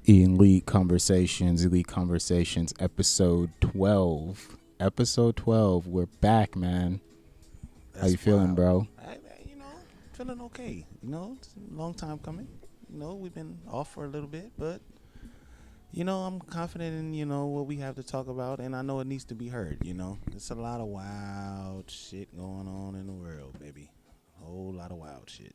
Elite Conversations, episode 12. Episode 12. We're back, man. How you That's feeling, wild. bro? Feeling okay. It's a long time coming. We've been off for a little bit, but I'm confident in what we have to talk about, and I know it needs to be heard. It's a lot of wild shit going on in the world, baby. A whole lot of wild shit.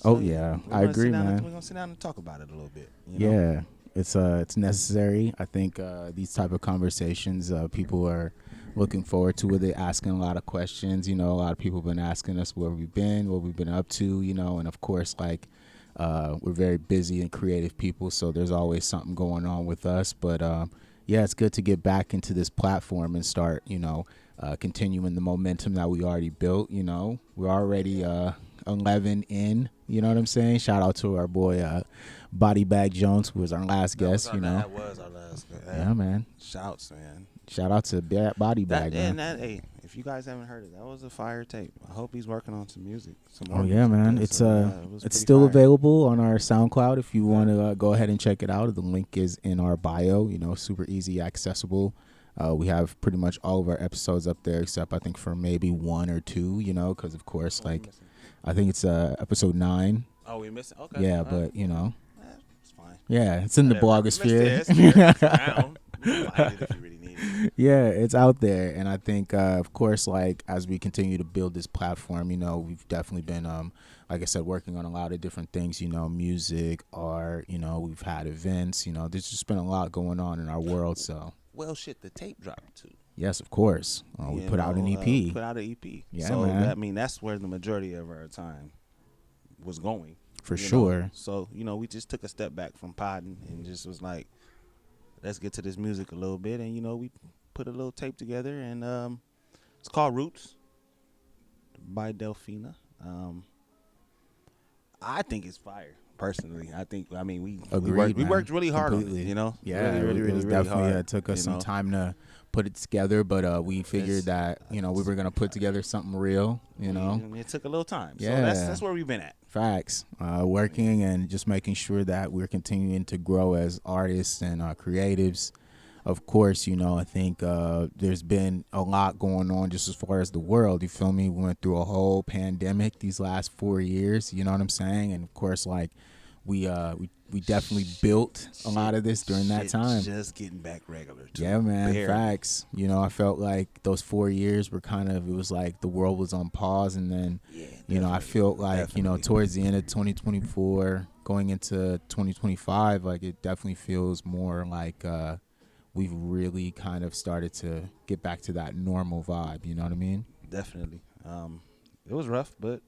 Oh So yeah, we're I gonna sit agree, down. man. We're gonna sit down and talk about it a little bit. Yeah, it's necessary. I think these type of conversations, people are looking forward to it. They're asking a lot of questions. A lot of people have been asking us where we've been, what we've been up to. And of course, like we're very busy and creative people, so there's always something going on with us. But yeah, it's good to get back into this platform and start, continuing the momentum that we already built. We're already 11 in. You know what I'm saying? Shout out to our boy Body Bag Jones, who was our last guest. That was our last. Yeah, man. Shouts, man. Shout out to Body Bag, man. Hey, if you guys haven't heard it, that was a fire tape. I hope he's working on some music. Some Oh more yeah, music, man. though. It's It was it's pretty still fire. available on our SoundCloud if you want to go ahead and check it out. The link is in our bio. Super easy, accessible. We have pretty much all of our episodes up there, except I think for maybe one or two. Because of course, like I think it's episode 9. Oh, we missing? Okay. Yeah, but it's fine. yeah, it's in the blogosphere. It's there. It's around. You can find it if you really need it. Yeah, it's out there, and I think, of course, like as we continue to build this platform, we've definitely been, like I said, working on a lot of different things. Music, art. We've had events. There's just been a lot going on in our world. So, Well, shit, the tape dropped too. yes, of course, we put out an EP. Put out an EP. Yeah, so man. that's where the majority of our time was going. For sure. So we just took a step back from podding and just was like, let's get to this music a little bit, and we put a little tape together, and it's called Roots by Delphina. I think it's fire. Personally, we worked really hard Completely. on it. Yeah, really, it was really definitely hard. took us some time to put it together, but we figured that we were gonna put together something real. It took a little time. Yeah. So that's where we've been at. Facts. Working and just making sure that we're continuing to grow as artists and creatives. Of course, I think there's been a lot going on just as far as the world. You feel me? We went through a whole pandemic these last 4 years. You know what I'm saying? And of course, like we definitely built a lot of this during that time. Just getting back regular. Too. Yeah, man. Barely. Facts. I felt like those 4 years were it was like the world was on pause, and then I felt like towards the end of 2024 going into 2025, like it definitely feels more like we've really kind of started to get back to that normal vibe. You know what I mean? Definitely. It was rough, but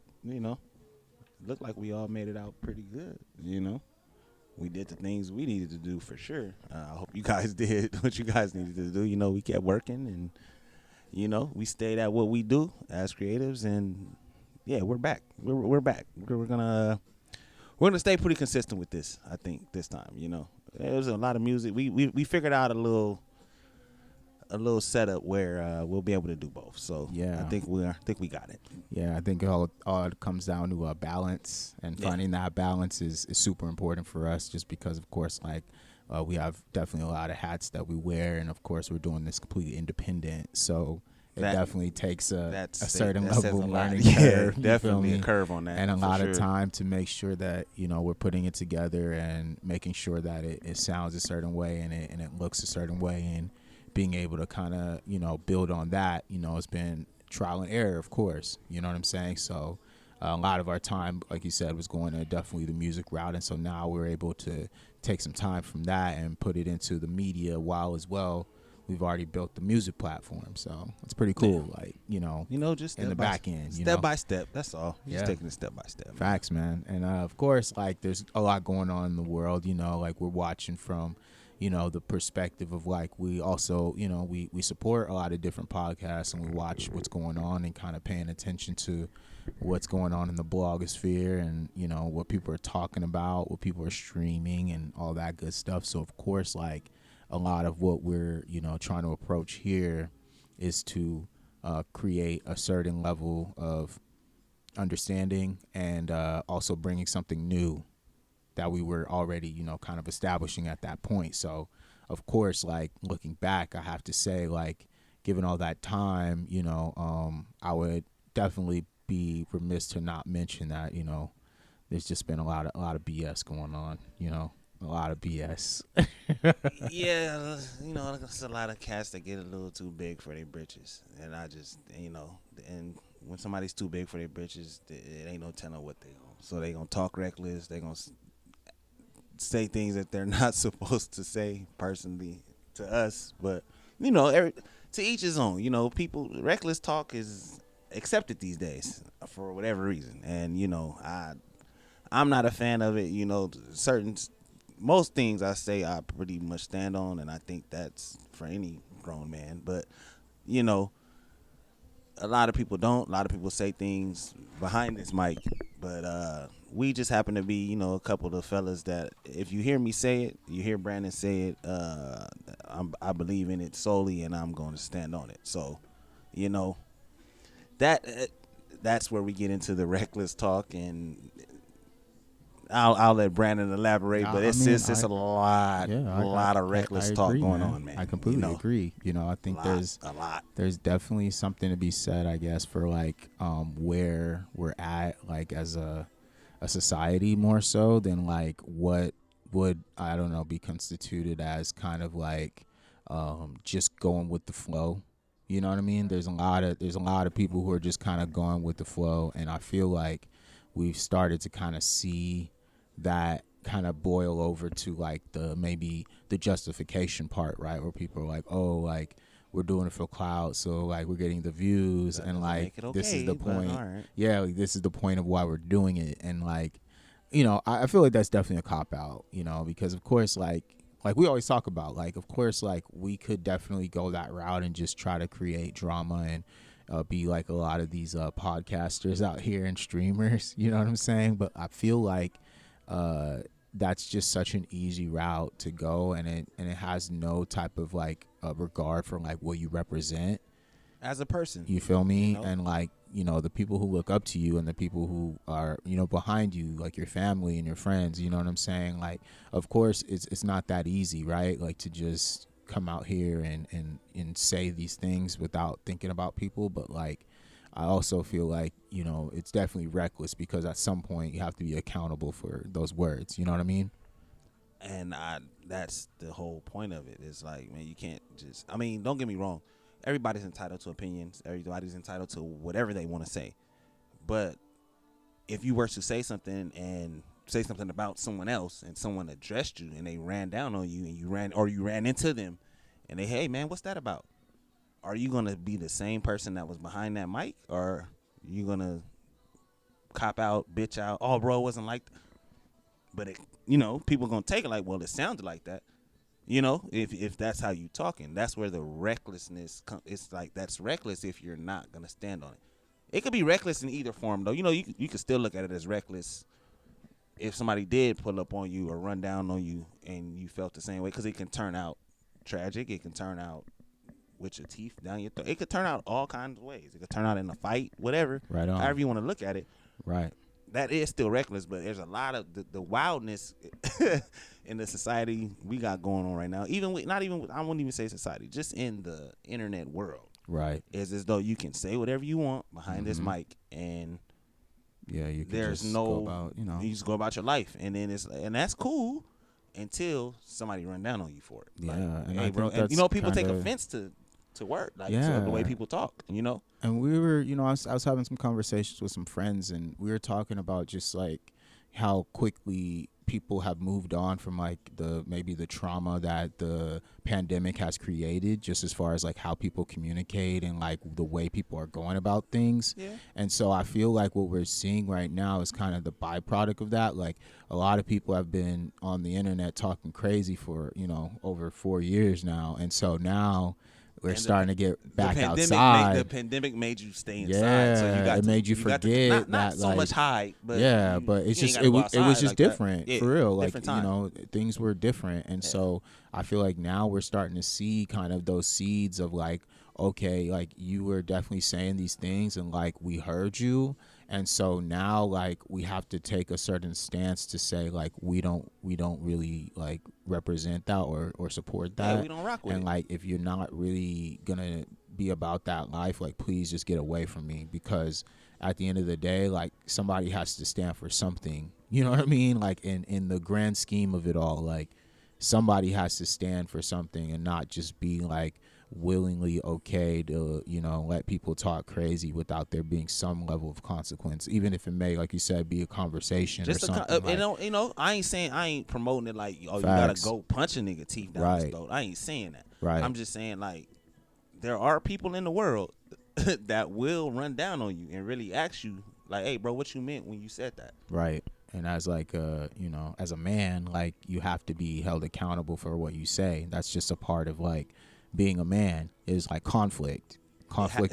looked like we all made it out pretty good. We did the things we needed to do for sure. I hope you guys did what you guys needed to do. We kept working, and we stayed at what we do as creatives, and yeah, we're back. We're back. We're gonna stay pretty consistent with this. I think this time. There's a lot of music. We figured out a little setup where we'll be able to do both. So yeah, I think we got it. Yeah, I think all it comes down to a balance, and finding that balance is super important for us. Just because, of course, like we have definitely a lot of hats that we wear, and of course we're doing this completely independent. So it definitely takes a certain level of learning curve. Yeah, definitely a curve on that, and a lot of time to make sure that we're putting it together and making sure that it sounds a certain way and it looks a certain way, and being able to kind of build on that. It's been trial and error, of course. You know what I'm saying? So a lot of our time, like you said, was going to definitely the music route, and so now we're able to take some time from that and put it into the media, while as well we've already built the music platform. So it's pretty cool. Like just in the back end, step by step. That's all. Just taking it step by step. Facts, man. And of course, like there's a lot going on in the world. Like we're watching from the perspective of like we also we support a lot of different podcasts, and we watch what's going on and kind of paying attention to what's going on in the blogosphere, and what people are talking about, what people are streaming, and all that good stuff. So of course, like a lot of what we're trying to approach here is to create a certain level of understanding, and also bringing something new that we were already, kind of establishing at that point. So, of course, like looking back, I have to say, like, given all that time, I would definitely be remiss to not mention that, there's just been a lot of BS going on, a lot of BS. Yeah, there's a lot of cats that get a little too big for their britches, and I just, and when somebody's too big for their britches, it ain't no telling what they gonna. So they gonna talk reckless. They gonna say things that they're not supposed to say personally to us, but to each his own. People reckless talk is accepted these days for whatever reason, and I'm not a fan of it. Most things I say I pretty much stand on, and I think that's for any grown man. But a lot of people don't. A lot of people say things behind this mic, but we just happen to be, a couple of fellas that if you hear me say it, you hear Brandon say it, I believe in it solely, and I'm going to stand on it. So, that's where we get into the reckless talk, and I'll let Brandon elaborate, but it's a lot of reckless talk agree, going on, man. I completely agree. I think there's definitely something to be said, I guess, for like where we're at, like as a society more so than like what would, I don't know, be constituted as kind of like just going with the flow. You know what I mean? There's a lot of people who are just kind of going with the flow, and I feel like we've started to kind of see that kind of boil over to like maybe the justification part, right? Where people are like, oh, like we're doing it for clout, so like we're getting the views, that and like this is the point. Right. Yeah, like, this is the point of why we're doing it, and like, I feel like that's definitely a cop out, because of course, like we always talk about, like, of course, like we could definitely go that route and just try to create drama and be like a lot of these podcasters out here and streamers, you know what I'm saying? But I feel like that's just such an easy route to go, and it has no type of like regard for like what you represent as a person. You feel me? And like, the people who look up to you and the people who are, behind you, like your family and your friends, you know what I'm saying? Like, of course, it's not that easy, right? Like to just come out here and say these things without thinking about people. But like, I also feel like, it's definitely reckless, because at some point you have to be accountable for those words. You know what I mean? And that's the whole point of it. It's like, man, you can't just, don't get me wrong. Everybody's entitled to opinions. Everybody's entitled to whatever they want to say. But if you were to say something about someone else, and someone addressed you and they ran down on you, and you ran into them, and they, hey man, what's that about? Are you gonna be the same person that was behind that mic, or are you gonna cop out, bitch out? Oh, bro, it wasn't like that. But people gonna take it like, well, it sounded like that. If that's how you talking, that's where the recklessness comes. It's like, that's reckless if you're not gonna stand on it. It could be reckless in either form, though. You can still look at it as reckless if somebody did pull up on you or run down on you and you felt the same way, because it can turn out tragic. It can turn out with your teeth down your throat. It could turn out all kinds of ways. It could turn out in a fight, whatever. Right on. However you want to look at it. Right. That is still reckless, but there's a lot of the wildness in the society we got going on right now. I wouldn't even say society, just in the internet world. Right. It's as though you can say whatever you want behind this mic, and you can there's just no, go about, you just go about your life, and then and that's cool until somebody run down on you for it. Yeah, like, and hey, bro, and people take offense to word, like, to the way people talk, And we were, I was having some conversations with some friends, and we were talking about just like how quickly people have moved on from like maybe the trauma that the pandemic has created, just as far as like how people communicate and like the way people are going about things. Yeah. And so I feel like what we're seeing right now is kind of the byproduct of that. Like, a lot of people have been on the internet talking crazy for, over 4 years now. And so now we're starting to get back outside. The pandemic made you stay inside. Yeah, so it made you forget not that, so like, much hide, but but it's just it was just like different, for real. Like, things were different, and so I feel like now we're starting to see kind of those seeds of like, okay, like you were definitely saying these things, and like we heard you, And so now like we have to take a certain stance to say like we don't really like represent that or support Yeah, that. we don't rock with And it. like if you're not really gonna be about that life, like please just get away from me, because at the end of the day, like somebody has to stand for something. You know what I mean? Like in the grand scheme of it all, like somebody has to stand for something and not just be like willingly okay to, you know, let people talk crazy without there being some level of consequence, even if it may, like you said, be a conversation or Just something. Like, I ain't saying, I ain't promoting it like, oh, you gotta facts. go punch a nigga teeth down his Right. throat. I ain't saying that. Right. I'm just saying like there are people in the world that will run down on you and really ask you like, hey, bro, what you meant when you said that? Right. And as like you know, as a man, like you have to be held accountable for what you say. That's just a part of like being a man, is like conflict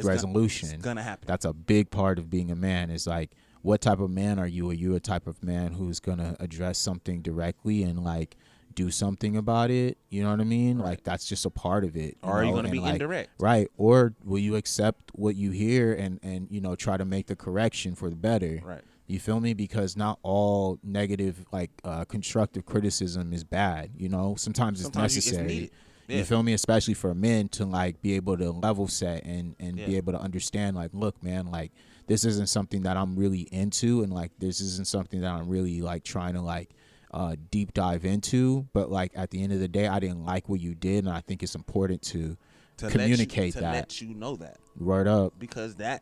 resolution. It's gonna happen. That's a big part of being a man, is like what type of man are you? Are you a type of man who's gonna address something directly and like do something about it? You know what I mean? Right. Like that's just a part of it. Or are you know? gonna And, be like, indirect? Right. Or will you accept what you hear and you know try to make the correction for the better? Right. You feel me? Because not all negative, like constructive criticism is bad. You know, sometimes it's necessary. It's needed. Yeah. You feel me? Especially for men to like be able to level set and Yeah. be able to understand. Like, look, man, like this isn't something that I'm really into, and like this isn't something that I'm really like trying to like deep dive into. But like at the end of the day, I didn't like what you did, and I think it's important to communicate that. Let you know that. Word up. Because that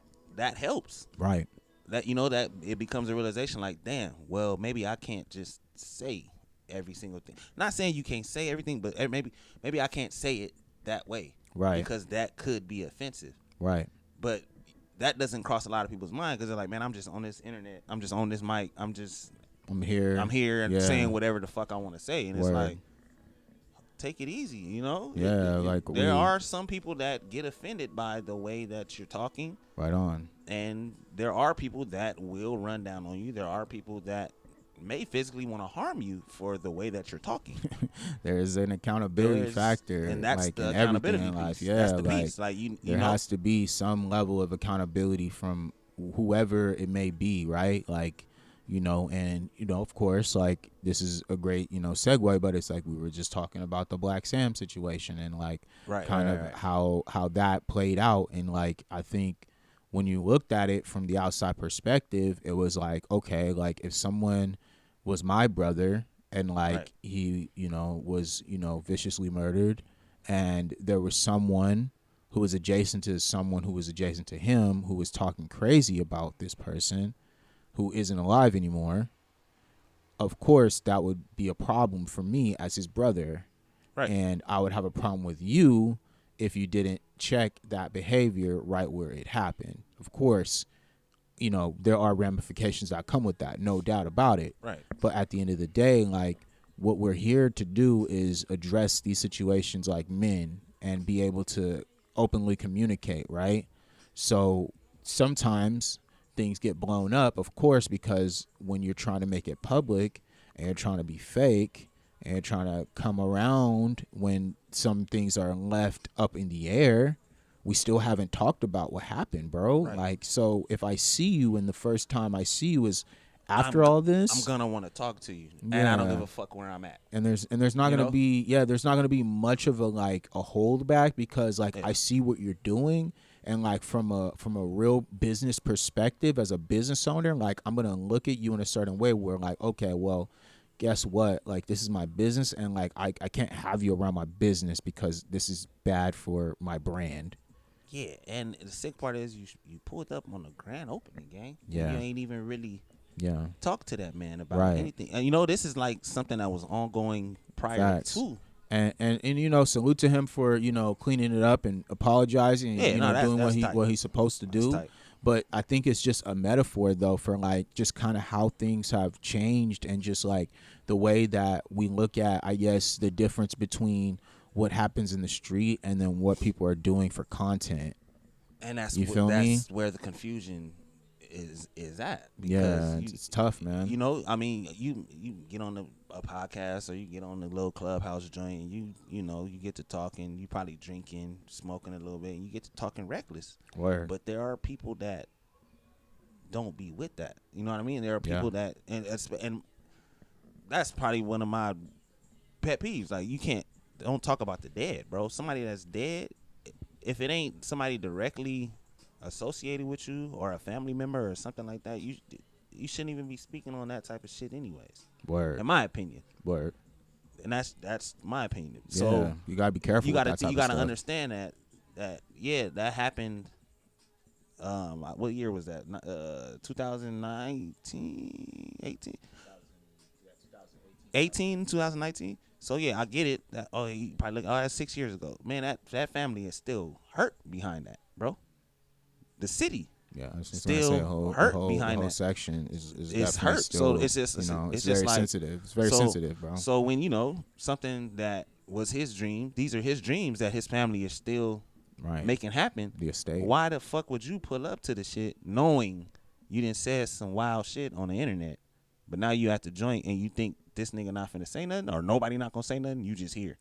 helps. Right. That, you know, that it becomes a realization like, damn, well, maybe I can't just say every single thing. Not saying you can't say everything, but maybe I can't say it that way. Right. Because that could be offensive. Right. But that doesn't cross a lot of people's mind because they're like, man, I'm just on this internet. I'm just on this mic. I'm here and Yeah. saying whatever the fuck I want to say. And it's Word. like, take it easy, you know? Yeah, like there are some people that get offended by the way that you're talking. Right on. And there are people that will run down on you. There are people that may physically want to harm you for the way that you're talking. There's an accountability factor, and that's like the in accountability everything in piece. life. Yeah, That's the like piece. Like you there know, has to be some level of accountability from whoever it may be, right? Like, you know, and you know, of course, like this is a great, you know, segue, but it's like we were just talking about the Black Sam situation and like Right, kind right, of right. how that played out. And like I think when you looked at it from the outside perspective, it was like, okay, like if someone was my brother and like Right. he, you know, was, you know, viciously murdered, and there was someone who was adjacent to someone who was adjacent to him who was talking crazy about this person who isn't alive anymore, of course that would be a problem for me as his brother. Right. And I would have a problem with you if you didn't check that behavior right where it happened. Of course, you know, there are ramifications that come with that, no doubt about it. Right. But at the end of the day, like what we're here to do is address these situations like men and be able to openly communicate, right? So sometimes things get blown up, of course, because when you're trying to make it public and you're trying to be fake and you're trying to come around when some things are left up in the air, we still haven't talked about what happened, bro. Right. Like, so if I see you and the first time I see you is after I'm- all this, I'm gonna want to talk to you, and I don't Yeah. give a fuck where I'm at. and there's not You gonna know? be there's not gonna be much of a like a holdback, because like Yeah. I see what you're doing, and like from a real business perspective as a business owner, like I'm gonna look at you in a certain way where like, okay, well, guess what, like this is my business, and like I can't have you around my business because this is bad for my brand. Yeah, and the sick part is you pulled up on the grand opening, gang. Yeah. You ain't even really Yeah. talk to that man about Right. anything. And you know, this is like something that was ongoing prior Facts. to. And you know, salute to him for, you know, cleaning it up and apologizing and Yeah, you no, know that's- doing that's tight. what he's supposed to That's do. tight. But I think it's just a metaphor though for like just kind of how things have changed, and just like the way that we look at, I guess, the difference between what happens in the street and then what people are doing for content. And that's You feel me? that's where the confusion is at. Yeah, you- it's tough, man. You know, I mean, you get on a podcast or you get on the little clubhouse joint, and you know you get to talking. You probably drinking, smoking a little bit, and you get to talking reckless. Word. But there are people that don't be with that. You know what I mean? There are Yeah. people that, and that's probably one of my pet peeves. Like, you don't talk about the dead, bro. Somebody that's dead, if it ain't somebody directly associated with you or a family member or something like that, you shouldn't even be speaking on that type of shit anyways. Word. In my opinion. Word. And that's my opinion. Yeah, So you gotta be careful. you gotta with that type you of gotta stuff. understand that happened. What year was that? 2019, 2019. So yeah, I get it. You probably look. Oh, that's 6 years ago. Man, that family is still hurt behind that, bro. The city. Yeah, I was just Still gonna say hurt the behind whole that. section is It's definitely hurt. still, So it's just it's just very like, sensitive. It's very sensitive, bro. So when something that was his dream, these are his dreams that his family is still Right. making happen. The estate. Why the fuck would you pull up to the shit knowing you didn't say some wild shit on the internet, but now you at the joint and you think this nigga not finna say nothing or nobody not gonna say nothing? You just here.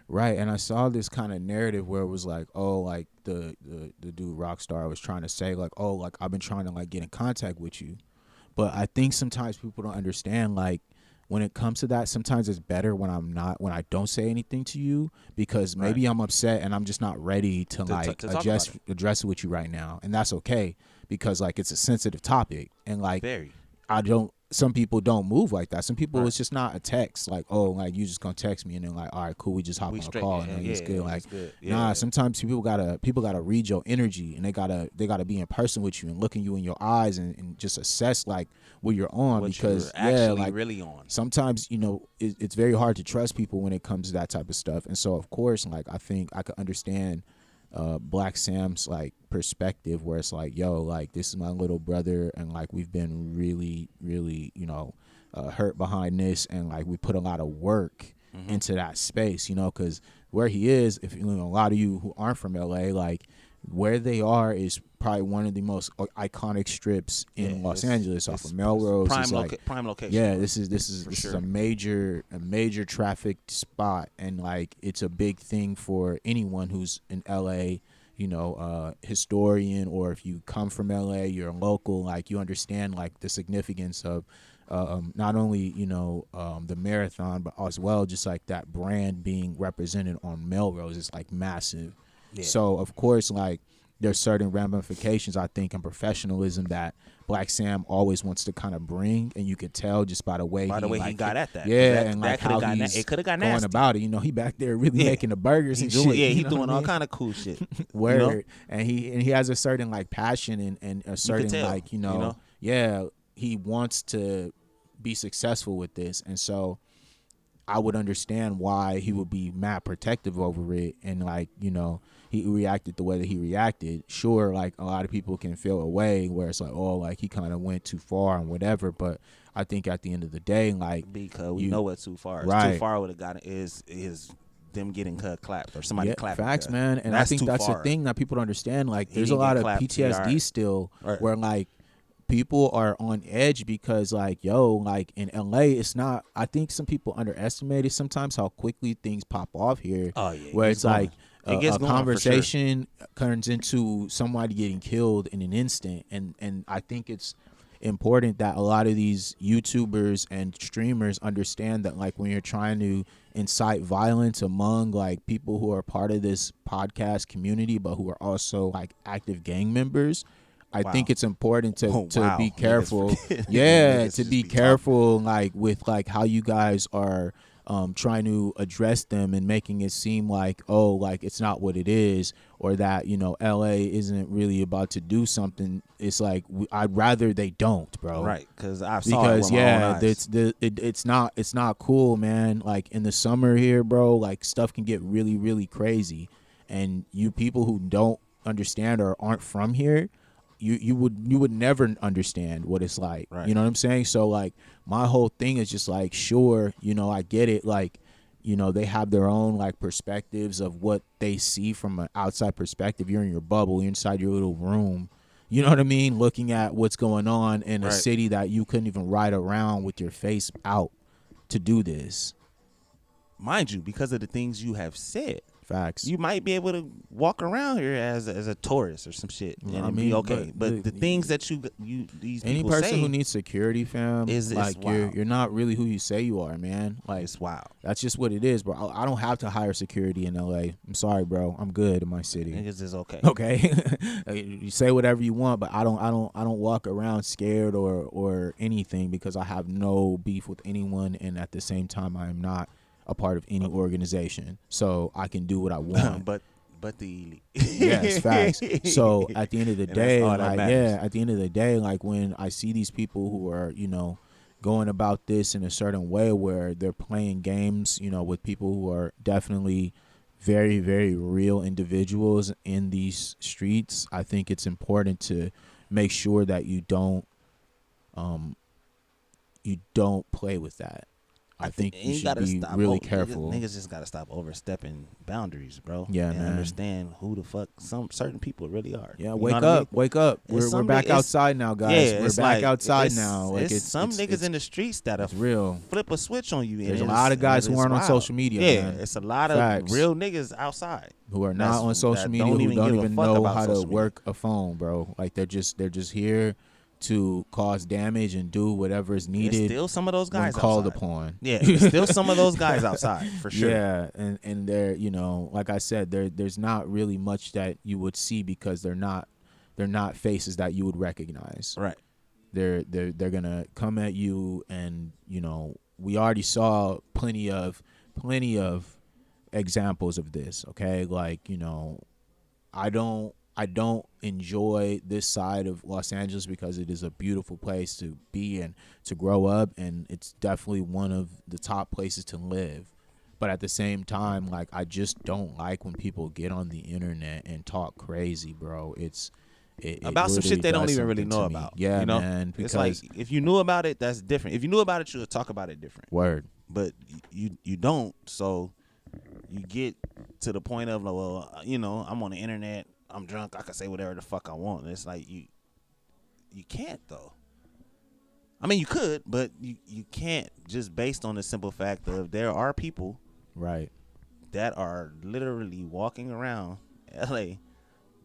Right, and I saw this kind of narrative where it was like, oh, like the dude Rockstar was trying to say like, oh, like I've been trying to like get in contact with you, but I think sometimes people don't understand like when it comes to that, sometimes it's better when I don't say anything to you because maybe I'm upset and I'm just not ready to like address it with you right now, and that's okay because like it's a sensitive topic and like Very. some people don't move like that. Some people it's just not a text like, oh, like you just gonna text me and then like, all right, cool, we just hop on a call and then it's good. Like, good. nah, sometimes people gotta read your energy and they gotta be in person with you and looking you in your eyes and just assess like what you're on what because you're actually like really on. sometimes it's very hard to trust people when it comes to that type of stuff. And so of course, like I think I could understand Black Sam's like perspective where it's like, yo, like this is my little brother and like we've been really hurt behind this and like we put a lot of work into that space, because where he is, if a lot of you who aren't from LA, like where they are is probably one of the most iconic strips in Los Angeles off of Melrose. Prime location. Yeah, this is sure. a major trafficked spot, and like it's a big thing for anyone who's in LA, historian, or if you come from LA, you're a local, like you understand like the significance of not only the marathon, but as well just like that brand being represented on Melrose is like massive. Yeah. So of course, like there's certain ramifications I think in professionalism that Black Sam always wants to kind of bring, and you could tell just by the way he got at that. Yeah, and like how he's it could have got going nasty about it. He back there really making the burgers and shit. Yeah, he's doing all kind of cool shit. Word, and he has a certain like passion and a certain like yeah, he wants to be successful with this, and so I would understand why he would be mad protective over it, and like he reacted the way that he reacted. Sure, like a lot of people can feel a way where it's like, oh, like he kind of went too far and whatever. But I think at the end of the day, like because we know what's too far. Right. Too far would have got is them getting clapped or somebody clapping. Facts, man. And I think that's the thing that people don't understand. Like there's a lot of PTSD still, where like people are on edge because like, yo, like in LA, it's not, I think some people underestimate it sometimes how quickly things pop off here. Oh yeah. Where it's like a conversation sure. turns into somebody getting killed in an instant. And I think it's important that a lot of these YouTubers and streamers understand that like when you're trying to incite violence among like people who are part of this podcast community, but who are also like active gang members, I think it's important to be careful. Yeah, to be careful like with like how you guys are trying to address them and making it seem like, oh, like it's not what it is, or that LA isn't really about to do something. It's like I'd rather they don't, bro. Right, because I saw it with my own eyes. It's not cool, man. Like in the summer here, bro, like stuff can get really, really crazy, and you people who don't understand or aren't from here, you would never understand what it's like. Right. You know what I'm saying? So like my whole thing is just like, sure, I get it. Like, they have their own like perspectives of what they see from an outside perspective. You're in your bubble, you're inside your little room. You know what I mean? Looking at what's going on in a city that you couldn't even ride around with your face out to do this. Mind you, because of the things you have said. Facts. You might be able to walk around here as a tourist or some shit, and I it'd be mean, okay. But the things that these any people person say who needs security, fam, is like wild. you're not really who you say you are, man. Like It's wild. that's just what it is, bro. I don't have to hire security in LA. I'm sorry, bro. I'm good in my city. Niggas is okay. Okay, you say whatever you want, but I don't walk around scared or anything because I have no beef with anyone, and at the same time, I am not a part of any organization, so I can do what I want. but the elite. Yes, facts. So at the end of the And day, that's all that like matters. at the end of the day, like when I see these people who are, going about this in a certain way where they're playing games, with people who are definitely very, very real individuals in these streets, I think it's important to make sure that you don't play with that. I think you should be really careful. Niggas just gotta stop overstepping boundaries, bro. Yeah, and man. understand who the fuck some certain people really are. Yeah, You wake know what I up, wake up. We're back outside now, guys. Yeah, we're back outside now. Like it's some niggas in the streets that it's real. flip a switch on you. There's a lot of guys who aren't on social media. Yeah, man. it's a lot Facts. of real niggas outside who are not on social media, who don't even know how to work a phone, bro. Like they're just here to cause damage and do whatever is needed. There's still some of those guys when called outside. upon. Yeah, there's still some of those guys outside for sure. Yeah, and they're like I said, there's not really much that you would see because they're not faces that you would recognize. Right. They're gonna come at you, and we already saw plenty of examples of this. Okay, like I don't enjoy this side of Los Angeles because it is a beautiful place to be and to grow up, and it's definitely one of the top places to live. But at the same time, like I just don't like when people get on the internet and talk crazy, bro. It about some shit they don't even really know about. Yeah, you know? man. It's like if you knew about it, that's different. If you knew about it, you would talk about it different. Word. But you don't, so you get to the point of like, well, I'm on the internet. I'm drunk. I can say whatever the fuck I want. And it's like you can't though. I mean, you could, but you can't just based on the simple fact of there are people right that are literally walking around LA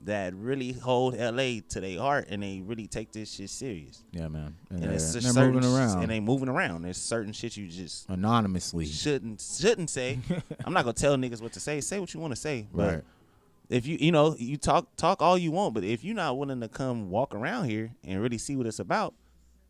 that really hold LA to their heart and they really take this shit serious. Yeah, man. And they're moving around. And they moving around. There's certain shit you just anonymously shouldn't say. I'm not gonna tell niggas what to say. Say what you want to say. But right. if you talk all you want, but if you're not willing to come walk around here and really see what it's about,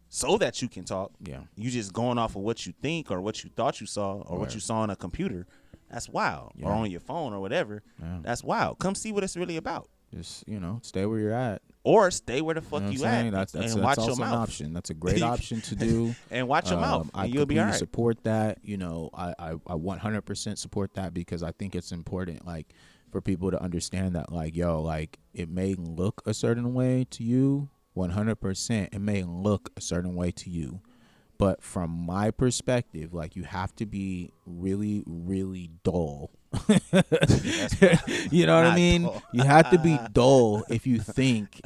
so that you can talk, you just going off of what you think or what you thought you saw or what you saw on a computer, that's wild. Or on your phone or whatever, that's wild. Come see what it's really about. Just stay where you're at, or stay where the fuck you at, that's and watch also your mouth. an option. That's a great option to do. And watch your mouth, and you'll be all right. Support that. I 100% support that because I think it's important, like, for people to understand that, like, like, it may look a certain way to you. 100%, it may look a certain way to you, but from my perspective, like, you have to be really, really dull. You know what I mean? Dull. You have to be dull if you think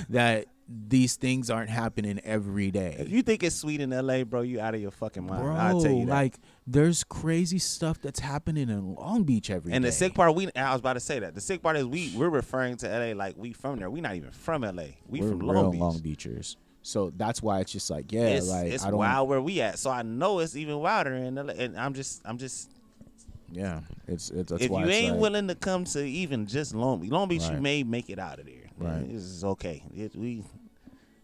that these things aren't happening every day. If you think it's sweet in LA, bro, you out of your fucking mind. Bro, I'll tell you that. Like, there's crazy stuff that's happening in Long Beach every day. And the sick part, I was about to say that. The sick part is we're referring to LA like we from there. We're not even from LA. We're from Long Beach. Long Beachers. So that's why it's just like, it's wild where we at. So I know it's even wilder in LA. And I'm just yeah, that's if why you ain't like, willing to come to even just Long Beach, right. You may make it out of there. Right, this is okay. We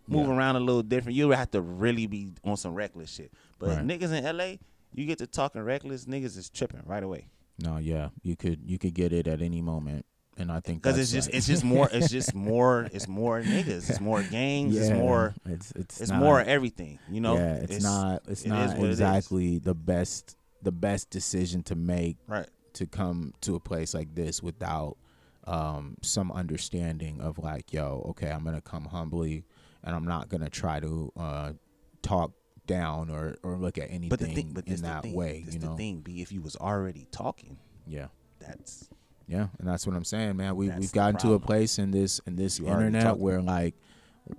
move around a little different. You have to really be on some reckless shit. But niggas in LA, you get to talking reckless, niggas is tripping right away. No, yeah, you could get it at any moment, and I think because it's more niggas, it's more gangs, it's more it's not, more everything. Yeah, it's not exactly the best decision to make, right, to come to a place like this without some understanding of like, okay, I'm gonna come humbly and I'm not gonna try to talk down or look at anything in that way. The thing be, if you was already talking, that's and that's what I'm saying, man. We've gotten to a place in this internet where like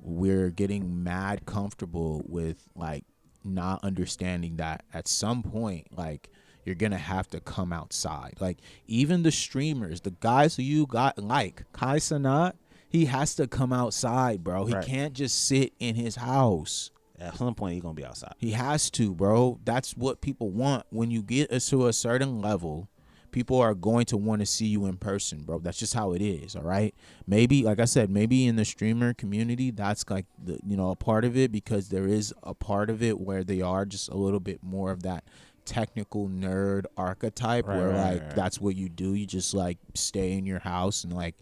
we're getting mad comfortable with like not understanding that at some point, like, you're gonna have to come outside. Like even the streamers, the guys who you got like Kai Cenat, he has to come outside, bro. He Right. can't just sit in his house. At some point, he's gonna be outside. He has to, bro. That's what people want. When you get to a certain level, people are going to want to see you in person, bro. That's just how it is, all right? Maybe, like I said, maybe in the streamer community, that's like the, you know, a part of it, because there is a part of it where they are just a little bit more of that technical nerd archetype, Right, where right, like right. that's what you do. You just like stay in your house and like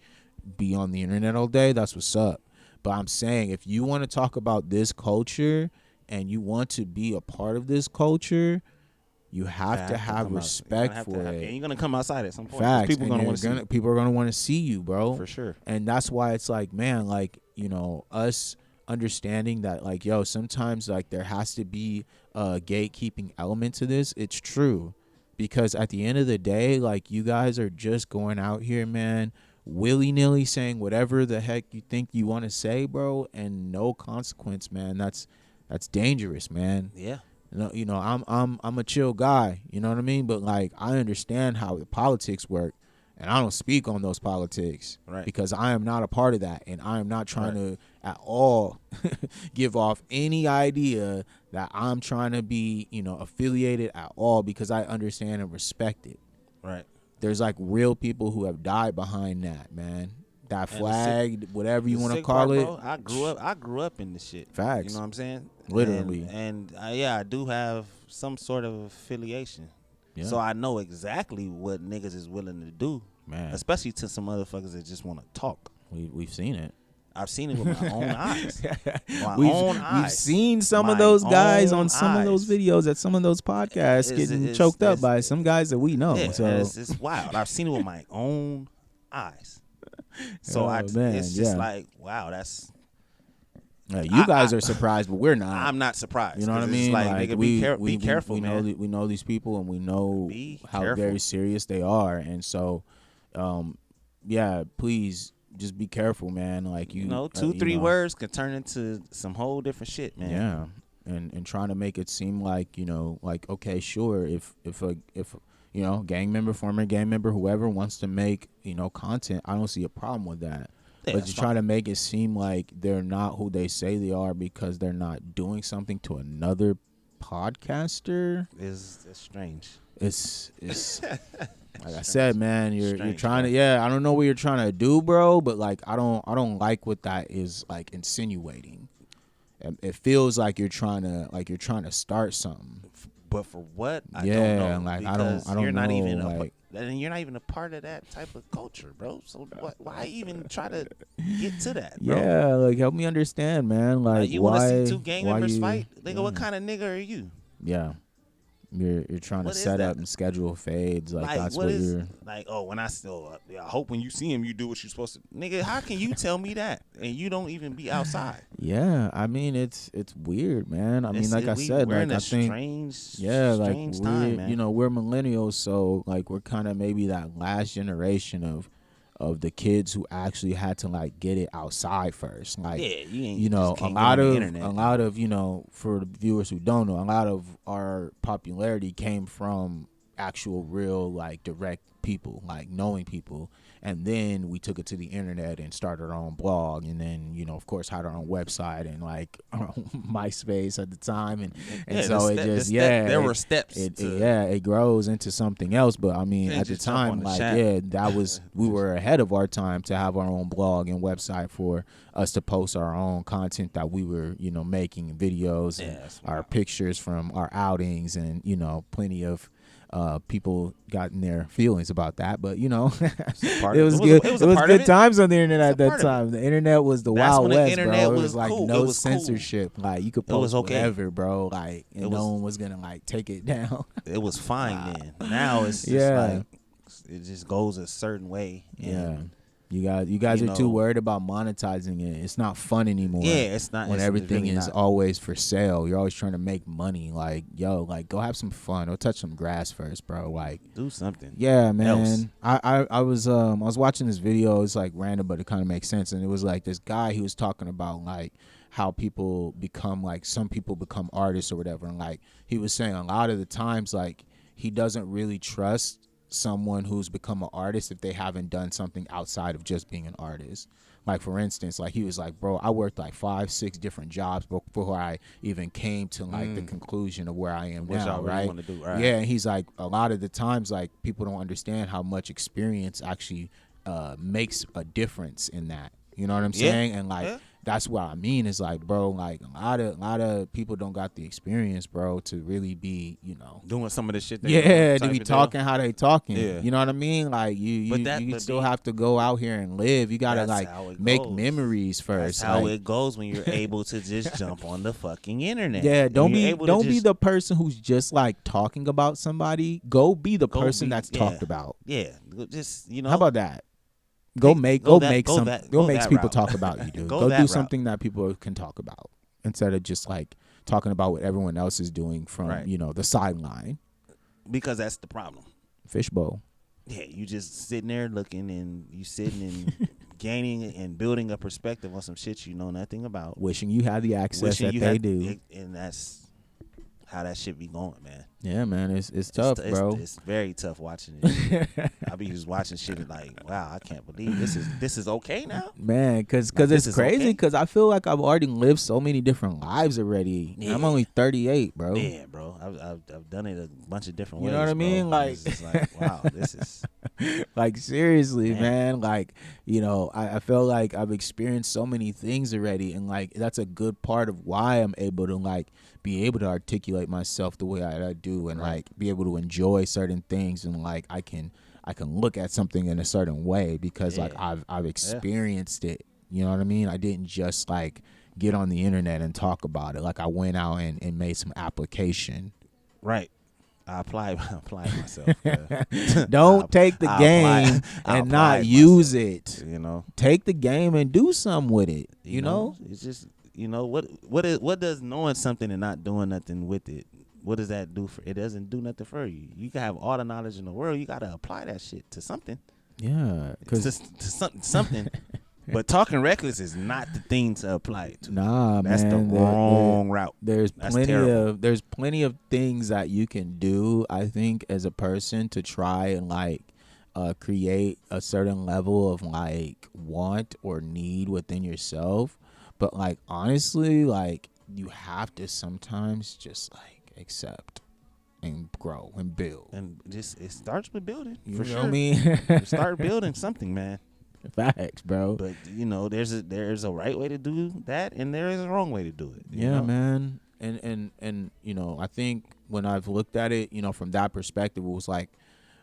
be on the internet all day. That's what's up. But I'm saying, if you want to talk about this culture and you want to be a part of this culture, you have to have come out. respect You're gonna have for to have- it. And you're gonna come outside at some point. 'cause Facts. People And gonna you're want to see gonna- you. people are gonna want to see you, bro. For sure. And that's why it's like, man, like, you know, us understanding that, like, yo, sometimes like there has to be a gatekeeping element to this. It's true, because at the end of the day, like, you guys are just going out here, man, willy-nilly saying whatever the heck you think you want to say, bro, and no consequence, man. That's dangerous, man. Yeah. You know, I'm a chill guy, you know what I mean? But like, I understand how the politics work, and I don't speak on those politics, Right. because I am not a part of that, and I am not trying to at all give off any idea that I'm trying to be, you know, affiliated at all, because I understand and respect it. Right. There's like real people who have died behind that, man. That And the flag, whatever you The want to sick call part, it. bro, I grew up in this shit. Facts. You know what I'm saying? Literally. And yeah, I do have some sort of affiliation. Yeah. So I know exactly what niggas is willing to do, Man, especially to some motherfuckers that just want to talk. we've seen it. I've seen it with my own eyes. My We've own eyes. We've seen some of My those guys on own some of those eyes. videos at some of those podcasts getting choked up by some guys that we know. Yeah, So it's wild. I've seen it with my own eyes. So Oh, man, it's just yeah. like, wow, that's. you guys are surprised, but we're not. I'm not surprised. You know what I 'cause it's mean? Like, nigga, be careful, we man. know we know these people, and we know Be how careful. very serious they are, and so, yeah, please just be careful, man. Like You know, 2-3 words can turn into some whole different shit, man. Yeah, and trying to make it seem like, you know, like, okay, sure, if you know, gang member, former gang member, whoever wants to make, you know, content, I don't see a problem with that. Yeah, But that's you try to make it seem like they're not who they say they are because they're not doing something to another podcaster. It's strange. It's like I said, man, you're Strange, trying to, bro. yeah, I don't know what you're trying to do, bro, but like I don't like what that is like insinuating. It feels like you're trying to start something. But for what? I Yeah, don't know. like, I don't Because you're not know, even like- and you're not even a part of that type of culture, bro. So why even try to get to that, bro? Yeah, like help me understand, man. Like you why? want to see two gang why members you- fight? Nigga, what yeah. kind of nigga are you? Yeah, you're trying What to is set that? up and schedule fades. Like that's what what is you're. like? Oh, when I still, I hope when you see him, you do what you're supposed to. Nigga, how can you tell me that and you don't even be outside? Yeah, I mean it's weird, man. I mean, like I said, we're like in a I think. strange, Yeah, like strange we're, time, man. you know, we're millennials, so like we're kind of maybe that last generation of the kids who actually had to like get it outside first. Like, yeah, you ain't. you know, just a can't get lot on the of internet. you know, for the viewers who don't know, a lot of our popularity came from actual real like direct people, like knowing people, and then we took it to the internet and started our own blog, and then, you know, of course had our own website and like our own MySpace at the time, and Yeah, so the it step- just the step- yeah there it- were steps. it grows into something else. But I mean, Can't at the just jump on time, the like shaft. yeah, that was we were ahead of our time to have our own blog and website for us to post our own content that we were, you know, making videos and Yeah, that's our wild. pictures from our outings, and you know, plenty of people got in their feelings about that, but you know, part it of- was it was a- good. it was It a was part of good it. times on the internet It's a at that part of it. time. The internet was the That's Wild when the West, internet bro. It was was like cool. no It was cool. censorship. Like you could It was post okay. whatever, bro. Like, and It no was- one was gonna like take it down. It was fine then. Now it's just Yeah. like it just goes a certain way. And Yeah. You guys you are too know- worried about monetizing it. It's not fun anymore. Yeah, it's not. When it's everything really is not. always for sale, you're always trying to make money. Like, yo, like go have some fun or touch some grass first, bro. Like, do something. yeah, man. Else. I was watching this video. It's like random, but it kind of makes sense. And it was like this guy. He was talking about like how people become like some people become artists or whatever. And like he was saying, a lot of the times, like he doesn't really trust someone who's become an artist if they haven't done something outside of just being an artist. Like, for instance, like, he was like, bro, I worked like 5-6 different jobs before I even came to like the conclusion of where I am What now, y'all really right? wanna do, right. Yeah, and he's like, a lot of the times, like, people don't understand how much experience actually makes a difference in that. You know what I'm Yeah. saying? And like, Yeah. that's what I mean. Is like, bro, like a lot of people don't got the experience, bro, to really be, you know, Doing some of the shit. yeah, to be talking how they talking. Yeah. You know what I mean? Like, you still have to go out here and live. You gotta like make memories first. That's how like, it goes when you're able to just jump on the fucking internet. yeah, don't When you're be able to be just- the person who's just like talking about somebody. Go be the Go person be- that's yeah. talked about. Yeah, just How about that? Go make people route. talk about you, dude. Go Go that do route. something that people can talk about instead of just like talking about what everyone else is doing from Right. you know the sideline. Because that's the problem. Fishbowl. Yeah, you just sitting there looking and you sitting and gaining and building a perspective on some shit you know nothing about. Wishing you had the access Wishing that you they had- do. and that's how that shit be going, man. Yeah, man, it's tough, bro. It's very tough watching it. I be just watching shit and like, wow, I can't believe this is okay now. Man, because Like, this it's is crazy. okay? Because I feel like I've already lived so many different lives already. Yeah. I'm only 38, bro. Yeah, bro, I've done it a bunch of different You ways. know what I bro. mean? And Like- it's just like, wow, this is Like, seriously, Man. man. Like, you know, I feel like I've experienced so many things already, and like that's a good part of why I'm able to like be able to articulate myself the way I do, and Right. like be able to enjoy certain things, and like I can look at something in a certain way because like Yeah. I've experienced it. You know what I mean? I didn't just like get on the internet and talk about it. Like, I went out and made some application. right. I applied myself. Yeah. Don't take the I game I and not applied use myself, it. You know, Take the game and do something with it. You know? it's just what does knowing something and not doing nothing with it? What does that do for? It doesn't do nothing for you. You can have all the knowledge in the world. You got to apply that shit to something. Yeah, because to something. But talking reckless is not the thing to apply it to. nah, That's man, the wrong route. There's That's plenty terrible. there's plenty of things that you can do, I think, as a person to try and like create a certain level of like want or need within yourself. But like, honestly, like, you have to sometimes just like accept and grow and build. And just it starts with building. You for know sure. what I mean? Start building something, man. Facts, bro. But you know, there's a right way to do that, and there is a wrong way to do it. you Yeah, know? man. And you know, I think when I've looked at it, you know, from that perspective, it was like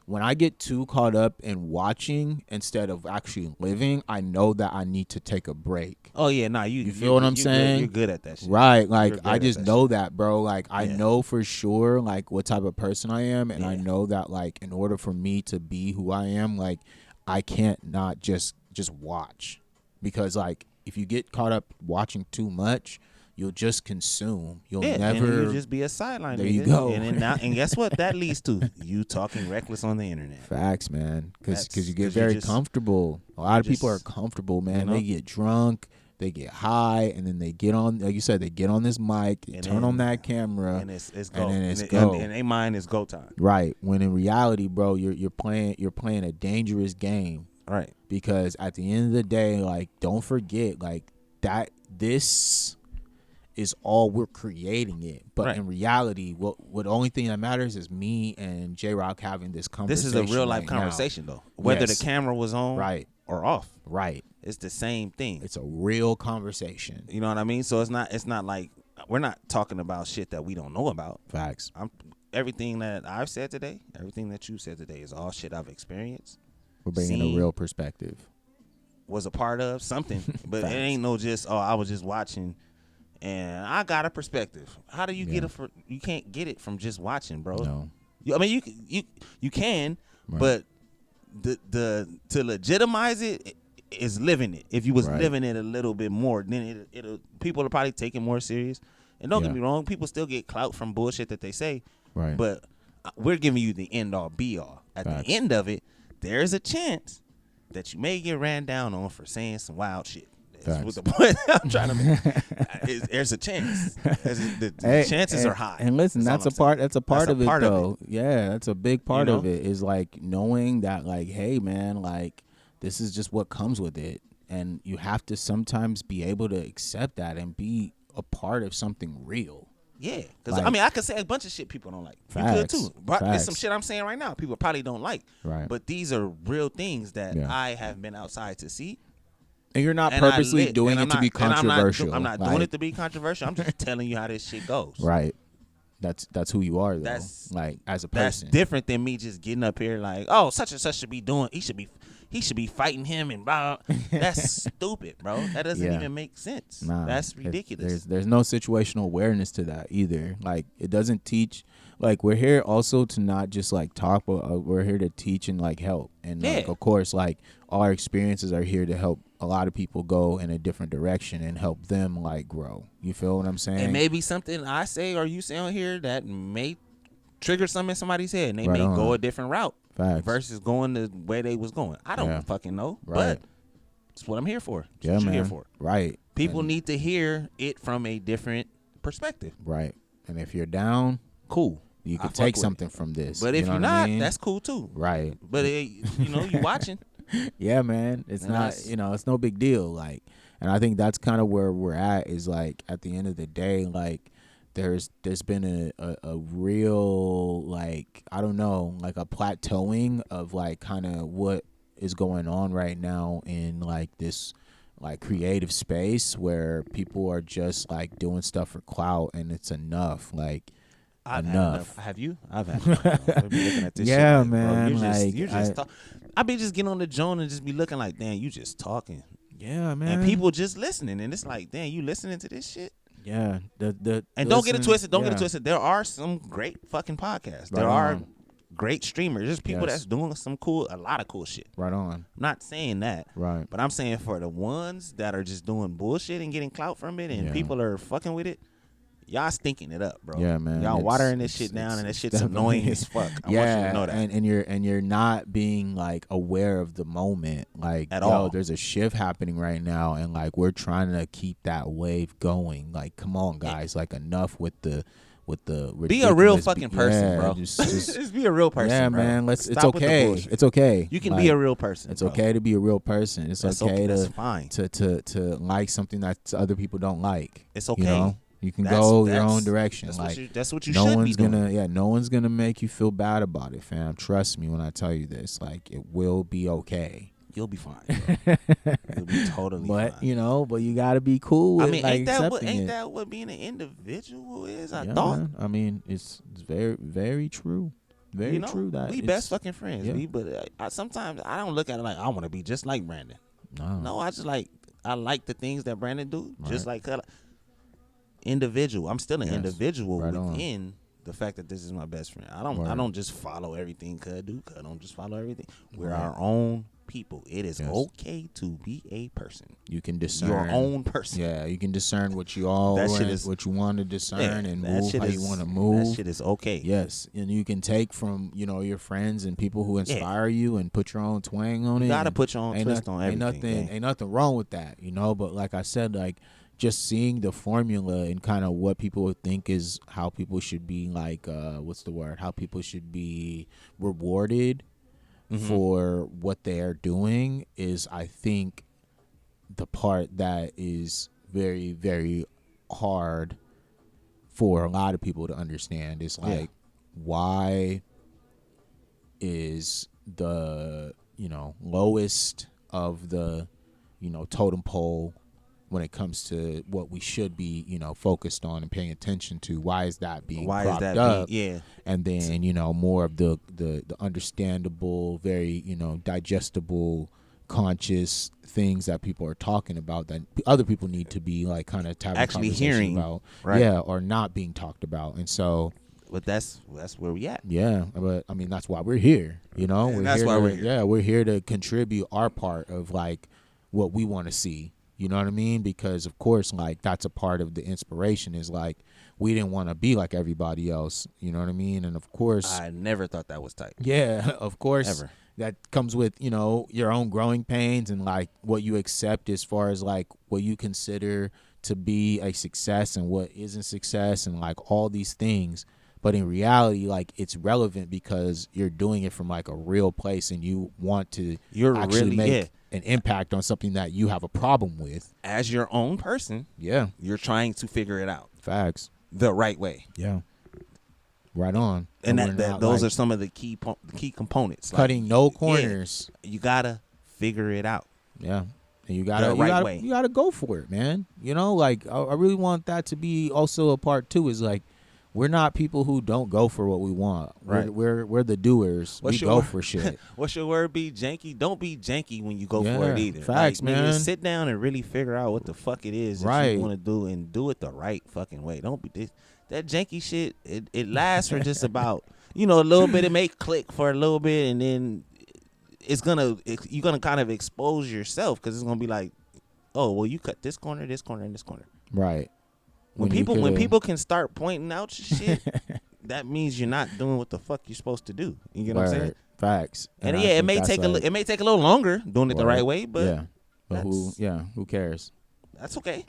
when I get too caught up in watching instead of actually living, I know that I need to take a break. Oh yeah, nah, you feel what I'm saying? You're good at that shit. Right. Like, You're good I at just that know shit. that, bro. Like, I Yeah. know for sure, like, what type of person I am. And I Yeah. know that, like, in order for me to be who I am, like, I can't not just watch. Because, like, if you get caught up watching too much, you'll just consume. You'll Yeah, never. and you just be a sideline. There nigga. you go. And then now, and guess what? That leads to you talking reckless on the internet. Facts, man. Because That's- you get 'cause you very just- comfortable. A lot of people are just- comfortable, man. you know? They get drunk, they get high, and then they get on, like you said, they get on this mic, they And turn on then- that camera. And it's go. then it's and, go. And they mind is go time. Right. When in reality, bro, you're playing a dangerous game. Right. Because at the end of the day, like, don't forget, like, that this is all we're creating it. But Right. in reality, what the only thing that matters is me and J Rock having this This conversation. is a real life right now. conversation though. Whether Yes. the camera was on Right. or off, Right. it's the same thing. It's a real conversation. You know what I mean? So it's not like we're not talking about shit that we don't know about. Facts. Everything that I've said today, everything that you said today is all shit I've experienced, We're bringing seen. a real perspective. was a part of something. But Facts. it ain't no just I was just watching and I got a perspective. How do you get Yeah. it you can't get it from just watching, bro. No. I mean you can, Right. but the to legitimize it is living it. If you was Right. living it a little bit more, then it'll people are probably take it more serious. And don't Yeah. get me wrong, people still get clout from bullshit that they say. Right. But we're giving you the end all be all. At Facts. the end of it, there's a chance that you may get ran down on for saying some wild shit. That's what the point I'm trying to make. There's a chance. The chances are high. And listen, that's a part of it, though. Yeah, that's a big part of it, is like knowing that, like, hey, man, like, this is just what comes with it. And you have to sometimes be able to accept that and be a part of something real. Yeah, because like, I could say a bunch of shit people don't like. Facts, you could too. But facts. It's some shit I'm saying right now people probably don't like. Right. But these are real things that I have been outside to see. And you're not purposely doing it to be controversial. I'm not doing it to be controversial. I'm just telling you how this shit goes. Right. That's who you are, though. That's like, as a person. That's different than me just getting up here like, oh, such and such should be doing. He should be fighting him and blah. That's stupid, bro. That doesn't even make sense. Nah, that's ridiculous. There's no situational awareness to that either. Like, it doesn't teach. Like, we're here also to not just like talk, but we're here to teach and like help. And like, of course, like, our experiences are here to help a lot of people go in a different direction and help them like grow. You feel what I'm saying? And maybe something I say or you say on here that may trigger something in somebody's head, and they may go a different route. Facts. Versus going the way they was going. I don't fucking know, but it's what I'm here for. It's what you're here for. Right. People need to hear it from a different perspective. Right. And if you're down, cool. You can take something from this. But if you're not, that's cool too. Right. But you watching. Yeah, man. It's not, it's no big deal. Like, and I think that's kind of where we're at, is like, at the end of the day, like, there's been a real, like, I don't know, like a plateauing of like kind of what is going on right now in like this like creative space where people are just like doing stuff for clout, and it's enough. Like, enough. Have you? I've had enough. We'll be looking at this shit like, man. Bro, you're just talk. I be just getting on the joint and just be looking like, damn, you just talking. Yeah, man. And people just listening, and it's like, damn, you listening to this shit? Yeah. And don't get it twisted. Don't get it twisted. There are some great fucking podcasts. There are great streamers. There's people that's doing a lot of cool shit. Right on. I'm not saying that. Right. But I'm saying for the ones that are just doing bullshit and getting clout from it, and people are fucking with it, y'all stinking it up, bro. Yeah, man. Y'all watering this shit down, and that shit's annoying as fuck. I want you to know that. And you're not being like aware of the moment, like, at all. There's a shift happening right now, and like, we're trying to keep that wave going. Like, come on, guys. Like, enough with the be a real fucking person, bro. Just be a real person. Yeah, bro. man. Stop it's okay. It's okay. You can be a real person. It's okay to be a real person. It's okay that's fine. to like something that other people don't like. It's okay. You know? You can go your own direction. That's what you should be doing. No one's gonna make you feel bad about it, fam. Trust me when I tell you this. Like, it will be okay. You'll be fine, bro. You'll be totally fine. But you gotta be cool with, I mean, like, ain't that what being an individual is? I thought. Man. I mean, it's very, very true. Very true that we best fucking friends. Yeah. But sometimes I don't look at it like I want to be just like Brandon. No, I just I like the things that Brandon do. Right. Just like individual. I'm still an individual within the fact that this is my best friend. I don't just follow everything Cud do. Cud don't just follow everything. We're our own people. It is okay to be a person. You can discern your own person. Yeah, you can discern what you what you want to discern and move how you want to move. That shit is okay. Yes, and you can take from your friends and people who inspire you and put your own twang on it. You gotta put your own twist on everything. Ain't nothing wrong with that, But like I said, like, just seeing the formula and kind of what people would think is how people should be, like, what's the word? How people should be rewarded for what they are doing is, I think, the part that is very, very hard for a lot of people to understand. It's like, why is the, lowest of the, totem pole when it comes to what we should be, focused on and paying attention to, why is that being propped up? And then, more of the understandable, very, digestible, conscious things that people are talking about that other people need to be, like, kind of actually hearing about, or not being talked about. And so, but that's where we at. Yeah, but I mean, that's why we're here. We're here. Yeah, we're here to contribute our part of, like, what we want to see. You know what I mean? Because, of course, like, that's a part of the inspiration is, like, we didn't want to be like everybody else. You know what I mean? And of course, I never thought that was tight. yeah, of course, Ever. that comes with, you know, your own growing pains and like what you accept as far as like what you consider to be a success and what isn't success and like all these things. But in reality, like it's relevant because you're doing it from like a real place and you want to You're actually really, make an impact on something that you have a problem with. as your own person, Yeah, you're trying to figure it out facts. the right way. Yeah, right on. And we're that not, those like, are some of the key components. cutting no corners. Yeah, you gotta figure it out. Yeah. And you The gotta, right way. you gotta go for it, man. You know, like I really want that to be also a part too. Is like we're not people who don't go for what we want. Right. We're the doers. What's we your go word? for shit. What's your word? Be janky. Don't be janky when you go for Yeah, it either. facts, like, nigga, man. sit down and really figure out what the fuck it is that Right. you want to do and do it the right fucking way. Don't be this. That janky shit. It lasts for just about a little bit. It may click for a little bit, and then you're gonna kind of expose yourself because it's gonna be like, oh well, you cut this corner, and this corner. Right. When you people coulda- can start pointing out shit, that means you're not doing what the fuck you're supposed to do. You get what I'm saying? Word. Facts. And I yeah, it think may that's take like, it may take a little longer doing it the word. right way, but yeah. But who cares? that's okay.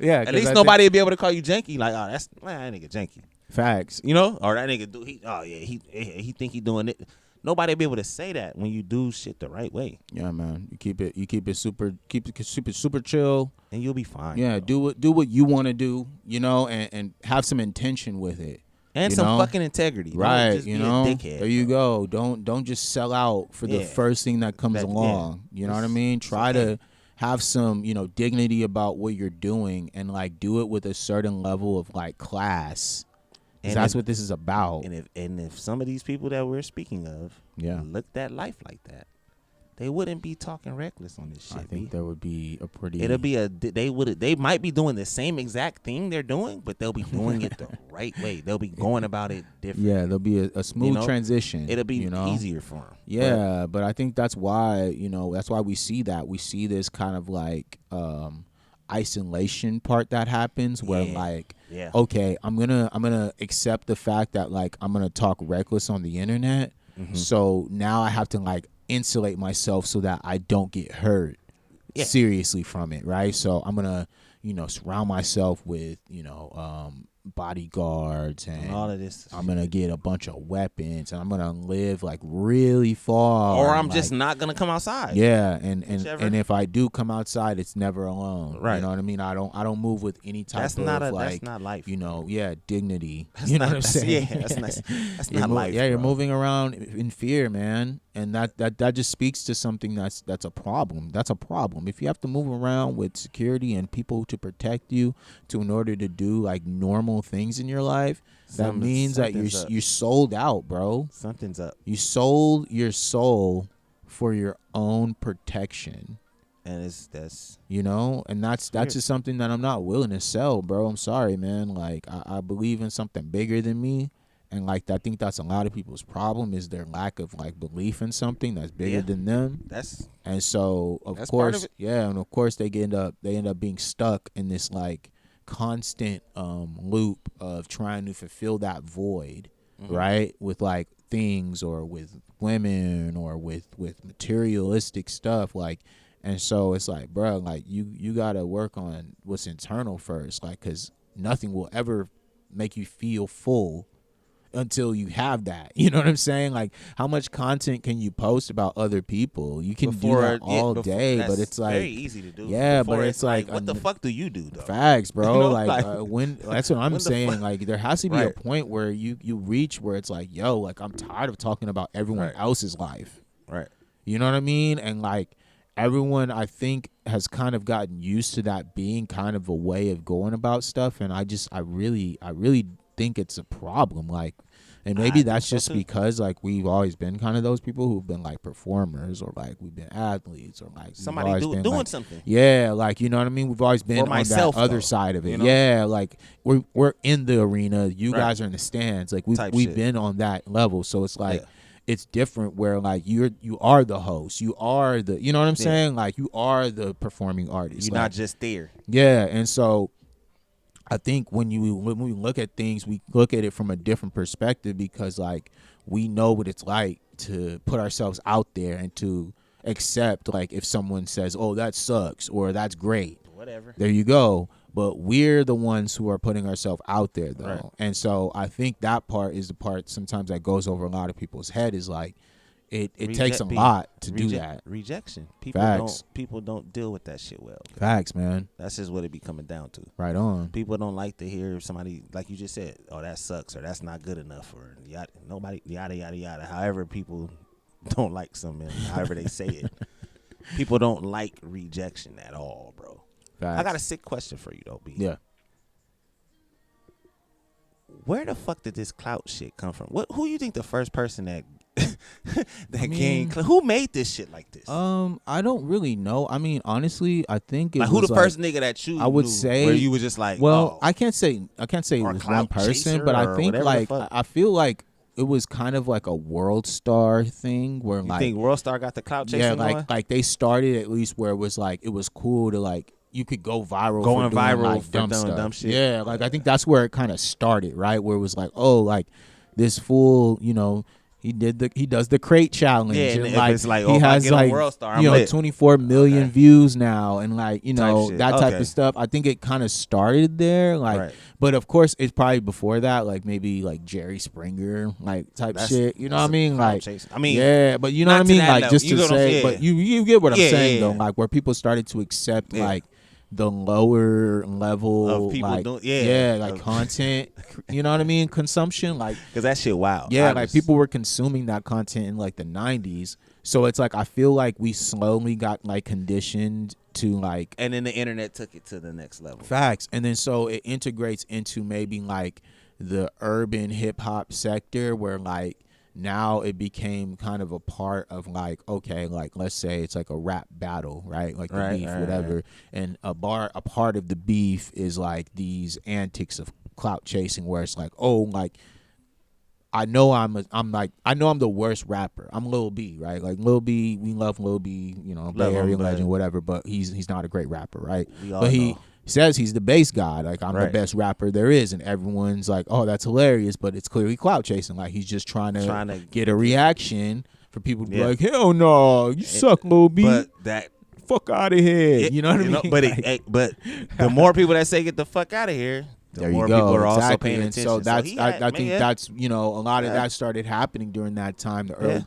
Yeah. At least nobody will be able to call you janky. Like, oh, that nigga janky. Facts. Or that nigga he think he doing it. Nobody will be able to say that when you do shit the right way, Yeah, man. You keep it super chill. and you'll be fine. Yeah, bro. do what you want to do, and have some intention with it. And you some know? fucking integrity. Don't Right, just be a dickhead, there you bro. go. Don't just sell out for the Yeah. first thing that comes Yeah. along. You know what I mean? Try okay. to have some, dignity about what you're doing and like do it with a certain level of like class. 'Cause And that's if- what this is about. And if some of these people that we're speaking of Yeah. looked at life like that, they wouldn't be talking reckless on this shit. I think B. there would be a pretty. It'll be they might be doing the same exact thing they're doing, but they'll be doing it the right way. They'll be going about it different. Yeah, there'll be a smooth know? transition. It'll be you know? easier for them. Yeah, but I think that's why, that's why we see that. We see this kind of like isolation part that happens where Yeah. like, Yeah. okay, I'm gonna accept the fact that like I'm gonna talk reckless on the internet. Mm-hmm. So now I have to like insulate myself so that I don't get hurt Yeah. seriously from it, right? So I'm gonna, surround myself with, bodyguards and all of this. I'm gonna get a bunch of weapons and I'm gonna live like really far. Or I'm and, just like, not gonna come outside. yeah, and Whichever. if I do come outside, it's never alone. Right. You know what I mean? I don't move with any type That's of not like that's not life. dignity. That's you know not, what I'm saying? Yeah, that's You're not life. Yeah, you're bro. moving around in fear, man, and that just speaks to something that's a problem. That's a problem. If you have to move around with security and people to protect you, in order to do like normal things in your life, that means that something's up. you're sold out, bro. Something's up, You sold your soul for your own protection. and that's And that's weird. just something that I'm not willing to sell, bro. I'm sorry, man. Like I believe in something bigger than me, and like I think that's a lot of people's problem is their lack of like belief in something that's bigger Yeah. than them. that's And so of That's part of course, it. yeah, and of course they end up being stuck in this like constant loop of trying to fulfill that void, Mm-hmm. right? With like things or with women or with materialistic stuff, like. And so it's like, bro, like you gotta work on what's internal first, like, cause nothing will ever make you feel full until you have that. You know what I'm saying? Like, how much content can you post about other people? You can do that all day, but it's like very easy to do. yeah, Before but it's like what the fuck do you do though? facts, bro. You know, like, like, when that's what I'm when the saying. fuck- Like, there has to be Right. a point where you reach where it's like, yo, like I'm tired of talking about everyone Right. else's else's life. Right. You know what I mean? And like everyone, I think, has kind of gotten used to that being kind of a way of going about stuff. And I really think it's a problem. Like, and maybe think that's so, just too. because like we've always been kind of those people who've been like performers or like we've been athletes or like we've Somebody always been, doing like, something. yeah, like you know what I mean. We've always been on myself, that other though, side of it. you know? Yeah, like we're in the arena. You Right. guys are in the stands. Like Type we've shit. been on that level. So it's like Yeah. it's different where like you are the host. You are the you know what I'm saying. Like you are the performing artist. You're Like, not just there. yeah, and so I think when we look at things, we look at it from a different perspective because like we know what it's like to put ourselves out there and to accept like if someone says, "Oh, that sucks" or "That's great." Whatever. There you go. But we're the ones who are putting ourselves out there though. Right. And so I think that part is the part sometimes that goes over a lot of people's head is like it takes a lot to do that. Rejection. Facts. People don't deal with that shit well. Facts, man. That's just what it be coming down to. Right on. People don't like to hear somebody, like you just said, "Oh, that sucks," or "That's not good enough," or yada, nobody, yada yada yada. However, people don't like something. However they say it. People don't like rejection at all, bro. Facts. I got a sick question for you though, B. Yeah. Where the fuck did this clout shit come from? Who you think the first person that gained? Who made this shit like this? I don't really know. I mean, honestly, I think it like was who the like, first nigga that you I would knew say where you was just like, well, oh, I can't say it Or was one clout person, chaser but I or think whatever the like fuck. I feel like it was kind of like a World Star thing where you like think World Star got the clout chasing yeah, going? like they started at least where it was like it was cool to like you could go viral Going for doing, viral like, for dumb doing stuff. dumb shit. Yeah, like I think that's where it kind of started, right? Where it was like, oh, like this fool, you know, he does the crate challenge, Yeah, and and if like it's like, he oh, if I has get on like World Star, you I'm know lit. 24 million Okay. views now, and like you know shit. that type Okay. of stuff. I think it kind of started there, like, Right. but of course it's probably before that, like maybe like Jerry Springer, like type That's- shit. You know what I that's a mean? clout Like, chasing. I mean, yeah, but you know not what I to mean? that Like level. just You to get what I'm say, saying? but you get what I'm Yeah, saying yeah, though. yeah. Like where people started to accept Yeah. like the lower level Of people like doing- yeah. like content, you know what I mean, consumption, like because that shit wild. yeah, I like just- people were consuming that content in like the 90s. So it's like I feel like we slowly got like conditioned to like and then the internet took it to the next level. facts, and then so it integrates into maybe like the urban hip hop sector where like now it became kind of a part of like, okay, like let's say it's like a rap battle, right? Like the Right, beef, right, whatever. right. And a part of the beef is like these antics of clout chasing where it's like, oh, like I know I'm the worst rapper. I'm Lil B, right? Like Lil B, we love Lil B, you know, Bay Love him, Area but- legend, whatever, but he's not a great rapper, right? We all But he know. says he's the bass guy, like I'm the Right. best rapper there is, and everyone's like, oh, that's hilarious, but it's clearly clout chasing. Like he's just trying to get a reaction for people to be Yeah. like, hell no, you suck, Lil B, But that fuck out of here. You know what I mean? But Like, but the more people that say get the fuck out of here, the there more you go. people are also Exactly. paying And attention. so that's he I had- think man, that's you know a lot of Yeah. that started happening during that time, the early Yeah.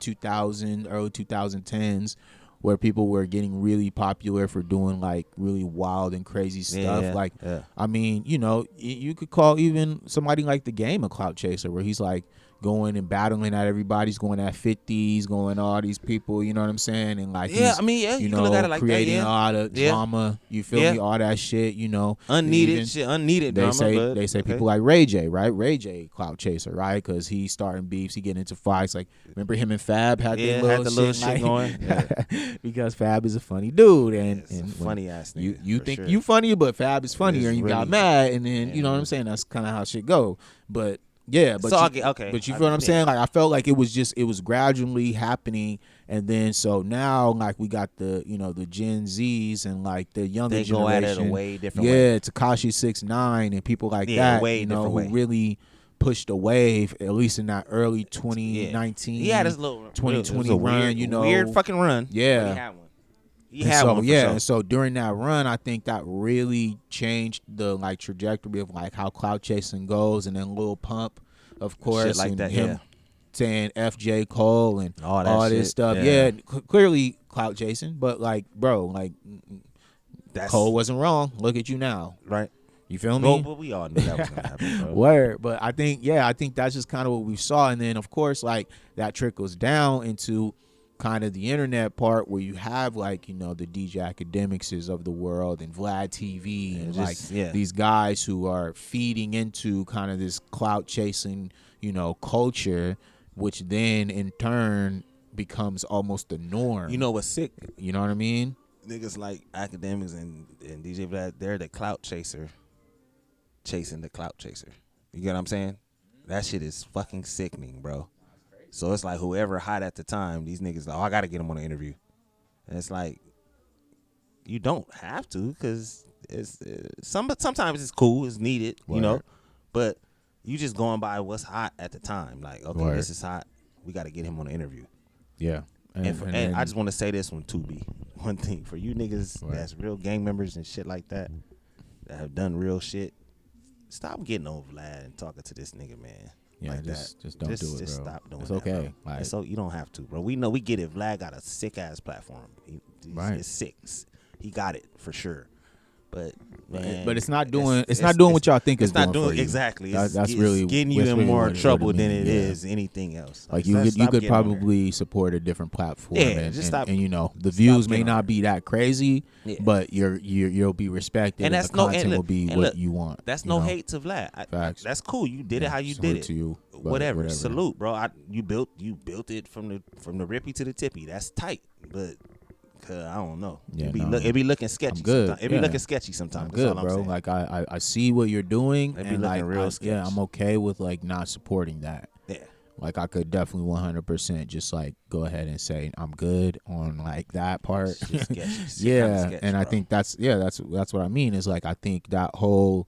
2010s, where people were getting really popular for doing like really wild and crazy stuff. Yeah, Like, yeah. I mean, you know, you could call even somebody like The Game a clout chaser, where he's like going and battling at everybody's going at 50s, going all these people, you know what I'm saying? And like, Yeah, he's, I mean, yeah, you you know, can look at it like that, creating yeah. a lot of Yeah. drama. You feel Yeah. me? All that shit, you know, Unneeded Even- shit, unneeded they drama. say but, they say okay. people like Ray J, right? Ray J, clout chaser, right? Because he's starting beefs, he getting into fights. Like, remember him and Fab had Yeah, the had the little shit, shit going. because Fab is a funny dude, and, It's a and funny ass nigga, you for think sure. you funny, but Fab is funnier, It's and you got really- mad, and then you know what I'm Yeah. saying? That's kind of how shit go. But yeah, but So, you, okay, but you I feel what I'm think- saying? Like I felt like it was gradually happening, and then so now like we got the the Gen Zs and like the younger They generation. go at it a way different yeah, way. Tekashi 6ix9ine and people like Yeah, that. way you know, different who way. really pushed a wave, at least in that early 2019. He had his little 2020 it was a run, weird, you know. weird fucking run. Yeah. but he had one. He And had so one. For yeah, sure. and so during that run, I think that really changed the like trajectory of like how clout chasing goes, and then Lil Pump, of course, like and that, him yeah. saying F.J. Cole and All all, that this shit, stuff. yeah. Yeah, clearly clout chasing, but like, bro, like That's Cole wasn't wrong. Look at you now. right. You feel me? Well, but we all knew that was gonna happen. Bro. Word, but I think that's just kind of what we saw, and then of course like that trickles down into kind of the internet part where you have like the DJ Academics of the world and Vlad TV and just- like yeah. these guys who are feeding into kind of this clout chasing culture, which then in turn becomes almost the norm. You know what's sick? You know what I mean? Niggas like Academics and DJ Vlad, they're the clout chaser, chasing the clout chaser. You get what I'm saying? That shit is fucking sickening, bro. So it's like whoever hot at the time, these niggas like, oh, I gotta get him on an interview. And it's like, you don't have to, because sometimes it's cool, it's needed, you know, Word. but you just going by what's hot at the time. Like, okay, Word. this is hot. We got to get him on an interview. Yeah. And I just want to say this one too, B. One thing for you niggas Word. that's real gang members and shit like that have done real shit. Stop getting on Vlad and talking to this nigga, man. Yeah, like just that. don't do it, Just bro. stop doing It's that. okay. Bro. Like, So you don't have to, bro. We know, we get it. Vlad got a sick ass platform. Right. It's sick. He got it for sure. But man, but it's not doing what y'all think it's not doing for you. exactly. That's It's really getting you that's in really more what trouble than means, it yeah. is anything else. Like Stop you could getting on there. probably support a different platform, Yeah, and, just and, stop- and you know the stop views may getting on not be that crazy, Yeah. but you'll be respected, And and that's the no- content and will look- be and what look, you want. That's you no know? hate to Vlad. Facts. That's cool. You did it how you Salute did it. to you, but Whatever. Salute, bro. You built it from the rippy to the tippy. That's tight. But I don't know. Yeah, it be looking sketchy. I'm good. Sometimes. It be Yeah. looking sketchy sometimes. I'm That's good, all I'm bro. saying. Like I see what you're doing, It be and looking like real yeah, sketch. I'm okay with like not supporting that. Yeah. Like I could definitely 100% just like go ahead and say I'm good on like that part. It's just sketchy. It's Yeah, kinda sketchy, and I bro. think that's what I mean is like I think that whole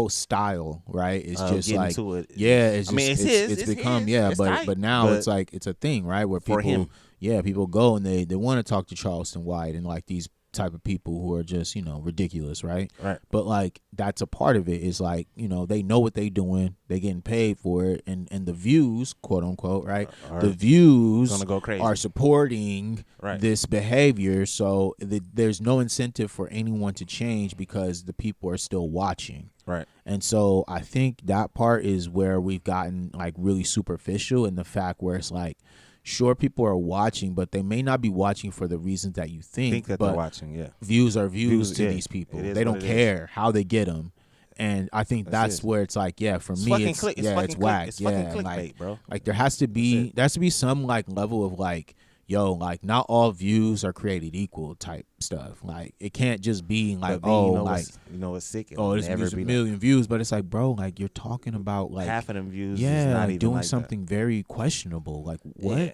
style, right, is just getting like to it. yeah, it's I mean, just, it's his. it's It's become his. yeah, It's but tight, now but it's like it's a thing, right, where for people him. people go and they want to talk to Charleston White and like these type of people who are just ridiculous, right? Right. But like that's a part of it is like they know what they doing, they getting paid for it, and the views, quote unquote, right? The views gonna go crazy. are supporting Right. this behavior, so there's no incentive for anyone to change because the people are still watching. Right. And so I think that part is where we've gotten like really superficial in the fact where it's like, sure, people are watching, but they may not be watching for the reasons that you think. That but they're watching. Yeah. views are views to yeah. these people. It is They don't what it is. care how they get them. And I think that's it. where it's like, yeah, for me, fucking it's click- it's yeah, fucking it's click- whack. it's Yeah, fucking and, clickbait, like, bro. like there has to be some like level of like, yo, like not all views are created equal type stuff. Like it can't just be like, But then, like what's sick? oh, this never needs a be million views, but it's like, bro, like you're talking about like half of them views. yeah, is not like even doing like something very questionable. Like that. what? Yeah.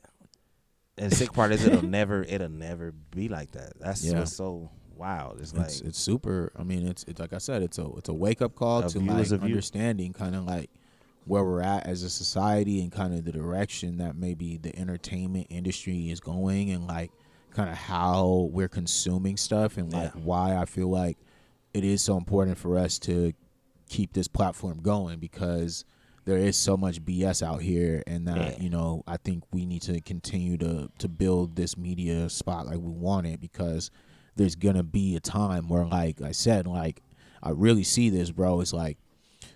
And the sick part is it'll never be like that. That's Yeah. what's so wild. It's like It's super. I mean, it's like I said, it's a wake up call A to view like is a view. understanding kind of like where we're at as a society and kind of the direction that maybe the entertainment industry is going and like kind of how we're consuming stuff and like why I feel like it is so important for us to keep this platform going because there is so much BS out here and that I think we need to continue to build this media spot like we want it because there's gonna be a time where like I said, like I really see this, bro. It's like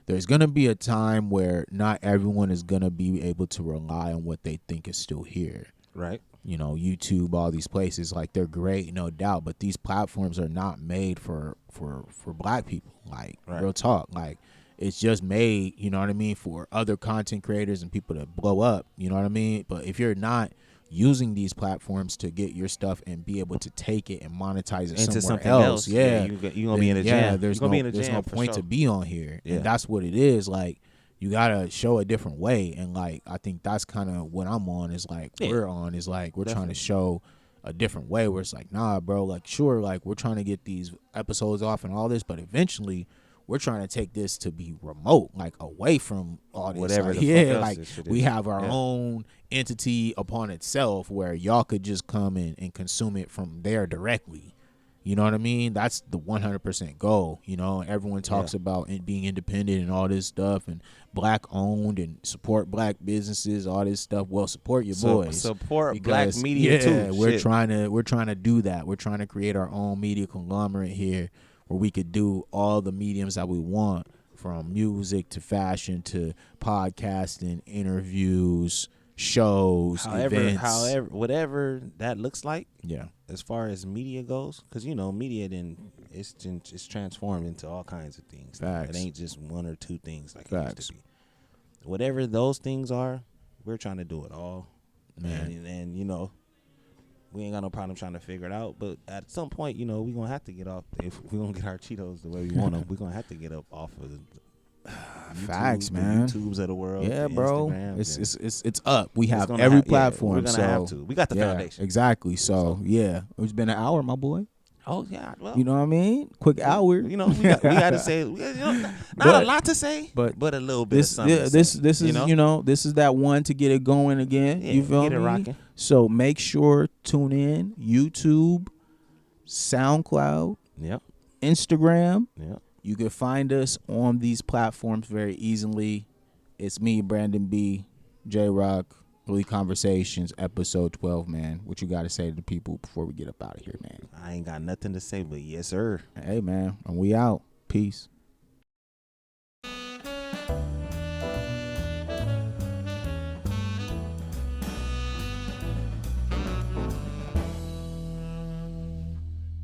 there's gonna be a time where not everyone is gonna be able to rely on what they think is still here. right. YouTube, all these places, like they're great, no doubt, but these platforms are not made for black people. Like real talk, like it's just made, you know what I mean, for other content creators and people to blow up, you know what I mean? But if you're not using these platforms to get your stuff and be able to take it and monetize it Into somewhere something else, you're gonna be in a jam. yeah, there's You're gonna be in a there's jam no for point sure. to be on here, Yeah. and that's what it is. Like you gotta show a different way, and like I think that's kind of what I'm on. Is like we're on is like we're trying to show a different way. Where it's like, nah, bro, like sure, like we're trying to get these episodes off and all this, but eventually we're trying to take this to be remote, like away from all this. Whatever like, the fuck else like this shit we is. have our own entity upon itself where y'all could just come in and consume it from there directly. You know what I mean? That's the 100% goal. Everyone talks about it being independent and all this stuff and black owned and support black businesses, all this stuff. Well, support your boys. Support black media too. We're trying to do that. We're trying to create our own media conglomerate here where we could do all the mediums that we want, from music to fashion to podcasting, interviews, shows, events. However, whatever that looks like. Yeah. As far as media goes, because media it's transformed into all kinds of things. Facts. It ain't just one or two things like Facts. it used to be. Whatever those things are, we're trying to do it all, Man. And we ain't got no problem trying to figure it out. But at some point, we gonna have to get off. If we gonna get our Cheetos the way we want them, we gonna have to get up off of the Facts, YouTube, man. the YouTubes of the world. Yeah, the bro. Instagrams, It's up. We have gonna every have- yeah, platform. we're gonna so have to. We got the yeah, foundation. Exactly. So yeah, it's been an hour, my boy. Oh yeah, well, You know what I mean? Quick hour. You know, we got to say, not a lot to say, but a little bit of something. This is this is that one to get it going again. Yeah, you feel get me? it rocking. So make sure tune in YouTube, SoundCloud, Yep. Instagram. Yep. You can find us on these platforms very easily. It's me, Brandon B, J Rock, Really Conversations, episode 12, man. What you got to say to the people before we get up out of here, man? I ain't got nothing to say, but yes, sir. Hey, man, and we out. Peace.